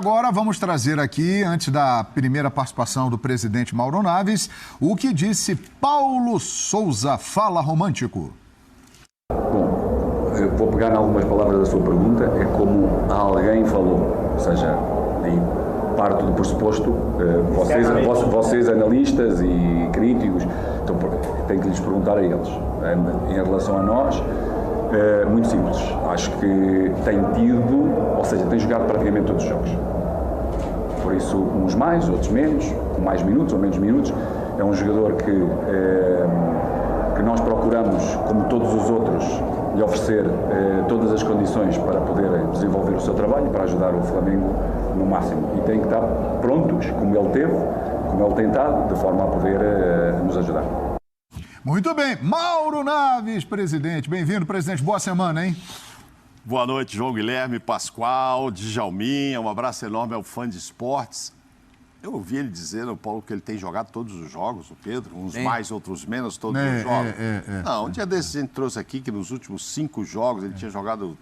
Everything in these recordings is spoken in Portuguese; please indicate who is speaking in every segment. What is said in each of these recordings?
Speaker 1: Agora vamos trazer aqui, antes da primeira participação do presidente Mauro Naves, o que disse Paulo Souza. Fala, Romântico.
Speaker 2: Bom, eu vou pegar em algumas palavras da sua pergunta, é como alguém falou, ou seja, e parto do pressuposto, vocês analistas e críticos, então tenho que lhes perguntar a eles. Em relação a nós, muito simples, acho que tem tido, ou seja, tem jogado praticamente todos os jogos. Por isso, uns mais, outros menos, com mais minutos ou menos minutos. É um jogador que nós procuramos, como todos os outros, lhe oferecer todas as condições para poder desenvolver o seu trabalho e para ajudar o Flamengo no máximo. E tem que estar prontos, como ele teve, como ele tem estado, de forma a poder nos ajudar.
Speaker 1: Muito bem. Mauro Naves, presidente. Bem-vindo, presidente. Boa semana, hein?
Speaker 3: Boa noite, João Guilherme, Pascoal, Djalminha. Um abraço enorme ao fã de esportes. Eu ouvi ele dizer, Paulo, que ele tem jogado todos os jogos, o Pedro, uns mais, outros menos, todos os jogos. Não, um dia desses a gente trouxe aqui que nos últimos 5 jogos ele tinha jogado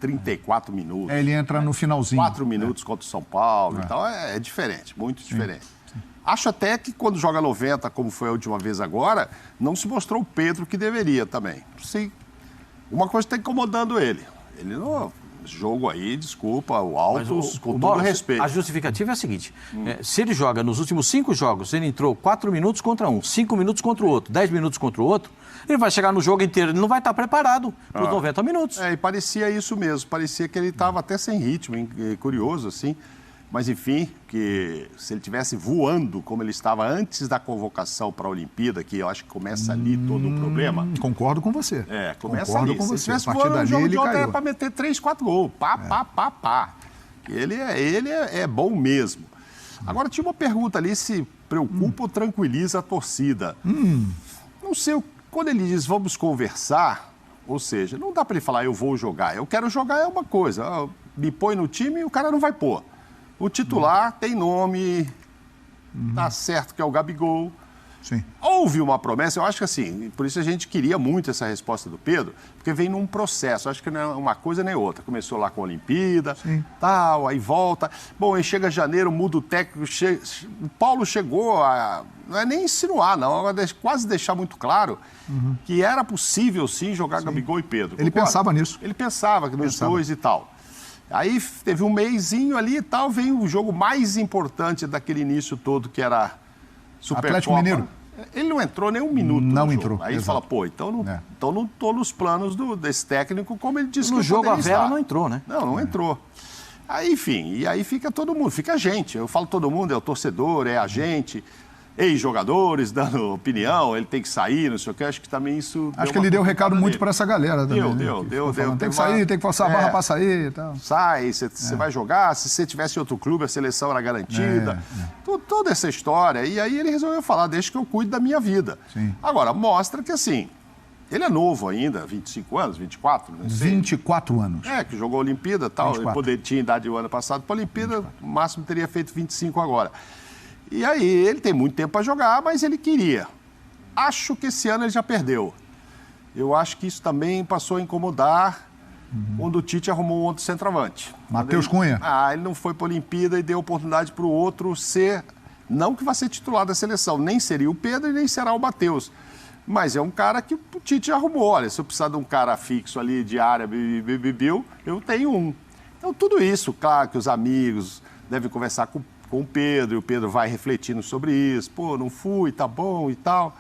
Speaker 3: 34 minutos.
Speaker 1: Ele entra no finalzinho.
Speaker 3: 4 minutos contra o São Paulo e tal. É diferente, muito diferente. Acho até que quando joga 90, como foi a última vez agora, não se mostrou o Pedro que deveria também. Sim, uma coisa está incomodando ele. Ele no jogo aí, desculpa, o Altos, com todo respeito.
Speaker 4: A justificativa é a seguinte, se ele joga nos últimos 5 jogos, ele entrou 4 minutos contra um, 5 minutos contra o outro, 10 minutos contra o outro, ele vai chegar no jogo inteiro, ele não vai estar preparado para os 90 minutos.
Speaker 3: E parecia isso mesmo, parecia que ele estava até sem ritmo, hein? Curioso assim. Mas, enfim, que se ele estivesse voando como ele estava antes da convocação para a Olimpíada, que eu acho que começa ali todo o problema.
Speaker 1: Concordo com você.
Speaker 3: Começa
Speaker 1: Concordo
Speaker 3: ali.
Speaker 1: com
Speaker 3: Se ele
Speaker 1: você.
Speaker 3: estivesse voando, o jogo de ontem era para meter 3, 4 gols. Pá. Ele é bom mesmo. Agora, tinha uma pergunta ali, se preocupa ou tranquiliza a torcida. Não sei, quando ele diz vamos conversar, ou seja, não dá para ele falar eu vou jogar. Eu quero jogar é uma coisa. Me põe no time e o cara não vai pôr. O titular tem nome, tá certo que é o Gabigol.
Speaker 1: Sim.
Speaker 3: Houve uma promessa, eu acho que assim, por isso a gente queria muito essa resposta do Pedro, porque vem num processo, acho que não é uma coisa nem outra. Começou lá com a Olimpíada, tal, aí volta. Bom, aí chega janeiro, muda o técnico, o Paulo chegou a, não é nem insinuar, não, quase deixar muito claro que era possível sim jogar Gabigol e Pedro.
Speaker 1: Ele pensava nisso.
Speaker 3: Ele pensava que nos dois e tal. Aí teve um meizinho ali e tal, vem o jogo mais importante daquele início todo, que era Supercopa.
Speaker 1: Atlético Mineiro.
Speaker 3: Ele não entrou nem um minuto
Speaker 1: Não
Speaker 3: no
Speaker 1: entrou.
Speaker 3: jogo. Aí ele
Speaker 1: Exato.
Speaker 3: fala, pô, então não estou nos planos desse técnico, como ele disse que
Speaker 4: no jogo a Vera
Speaker 3: estar.
Speaker 4: não entrou, né?
Speaker 3: Não entrou. Aí, enfim, e aí fica todo mundo, fica a gente. Eu falo todo mundo, é o torcedor, é a gente, ex-jogadores dando opinião, ele tem que sair, não sei o que. Acho que também isso...
Speaker 1: Acho que ele deu recado muito para essa galera também.
Speaker 3: Deu.
Speaker 1: Tem que sair, tem que forçar a barra para sair e tal.
Speaker 3: Sai, você vai jogar, se você tivesse em outro clube, a seleção era garantida. Toda essa história. E aí ele resolveu falar, deixa que eu cuide da minha vida.
Speaker 1: Sim.
Speaker 3: Agora, mostra que assim, ele é novo ainda, 25 anos, 24, não sei.
Speaker 1: 24 anos.
Speaker 3: Que jogou a Olimpíada e tal.
Speaker 1: 24.
Speaker 3: Ele tinha idade o ano passado para a Olimpíada, no máximo teria feito 25 agora. E aí, ele tem muito tempo para jogar, mas ele queria. Acho que esse ano ele já perdeu. Eu acho que isso também passou a incomodar quando o Tite arrumou um outro centroavante.
Speaker 1: Matheus Cunha.
Speaker 3: Ele não foi para a Olimpíada e deu oportunidade para o outro ser, não que vai ser titular da seleção, nem seria o Pedro e nem será o Matheus. Mas é um cara que o Tite arrumou. Olha, se eu precisar de um cara fixo ali de área, eu tenho um. Então, tudo isso, claro que os amigos devem conversar com o Pedro, e o Pedro vai refletindo sobre isso. Pô, não fui, tá bom e tal,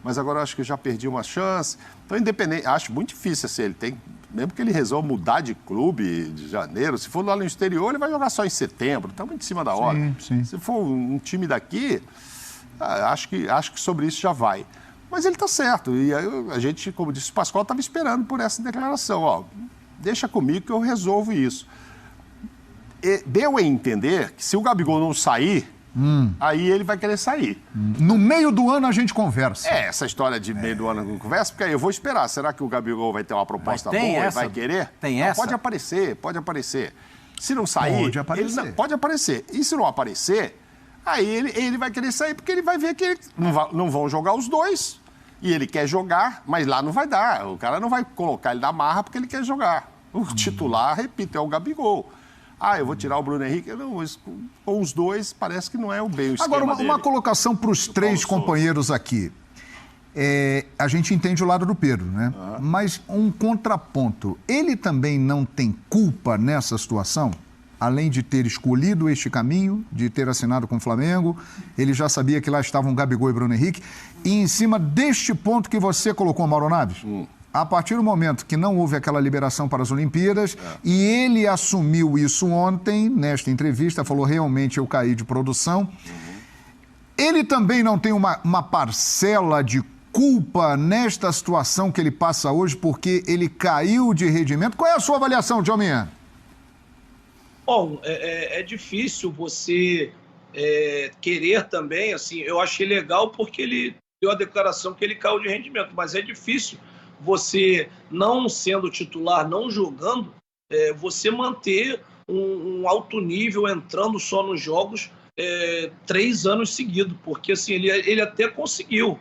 Speaker 3: mas agora eu acho que eu já perdi uma chance. Então, independente, acho muito difícil assim, ele tem, mesmo que ele resolva mudar de clube de janeiro, se for lá no exterior, ele vai jogar só em setembro, estamos em cima da hora.
Speaker 1: Sim.
Speaker 3: Se for um time daqui, acho que sobre isso já vai. Mas ele está certo, e aí a gente, como disse o Pascoal, estava esperando por essa declaração, deixa comigo que eu resolvo isso. Deu a entender que se o Gabigol não sair, aí ele vai querer sair.
Speaker 1: No meio do ano a gente conversa.
Speaker 3: Essa história de meio do ano não conversa, porque aí eu vou esperar. Será que o Gabigol vai ter uma proposta boa e vai querer?
Speaker 4: Tem essa?
Speaker 3: Pode aparecer. Se não sair,
Speaker 1: Pode aparecer.
Speaker 3: Pode aparecer. E se não aparecer, aí ele vai querer sair, porque ele vai ver que não vão jogar os dois. E ele quer jogar, mas lá não vai dar. O cara não vai colocar ele na marra porque ele quer jogar. O titular, repito, é o Gabigol. eu vou tirar o Bruno Henrique. Não, com os dois, parece que não é o bem o esquema
Speaker 1: Agora, uma
Speaker 3: dele.
Speaker 1: colocação para os três companheiros aqui. A gente entende o lado do Pedro, né? Mas um contraponto. Ele também não tem culpa nessa situação? Além de ter escolhido este caminho, de ter assinado com o Flamengo, ele já sabia que lá estavam Gabigol e Bruno Henrique. E em cima deste ponto que você colocou, Mauro Naves, a partir do momento que não houve aquela liberação para as Olimpíadas, e ele assumiu isso ontem, nesta entrevista, falou, realmente eu caí de produção. Ele também não tem uma parcela de culpa nesta situação que ele passa hoje, porque ele caiu de rendimento? Qual é a sua avaliação, Djalminha?
Speaker 5: Bom, é difícil você querer também, assim, eu achei legal porque ele deu a declaração que ele caiu de rendimento, mas é difícil você, não sendo titular, não jogando, você manter um alto nível entrando só nos jogos 3 anos seguidos, porque assim, ele até conseguiu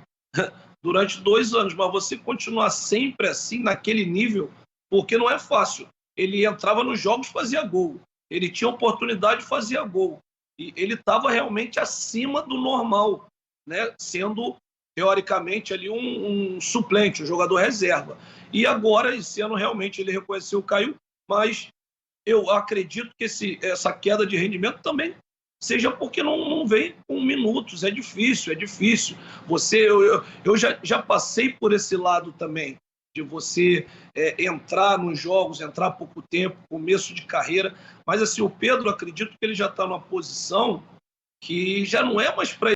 Speaker 5: durante 2 anos, mas você continuar sempre assim, naquele nível, porque não é fácil. Ele entrava nos jogos, fazia gol. Ele tinha oportunidade de fazer gol. E ele estava realmente acima do normal, né? Sendo, teoricamente, ali um suplente, um jogador reserva. E agora, esse ano, realmente, ele reconheceu o Caio, mas eu acredito que essa queda de rendimento também seja porque não vem com minutos. É difícil. Eu já passei por esse lado também, de você entrar nos jogos, entrar há pouco tempo, começo de carreira. Mas assim, o Pedro, acredito que ele já está numa posição que já não é mais para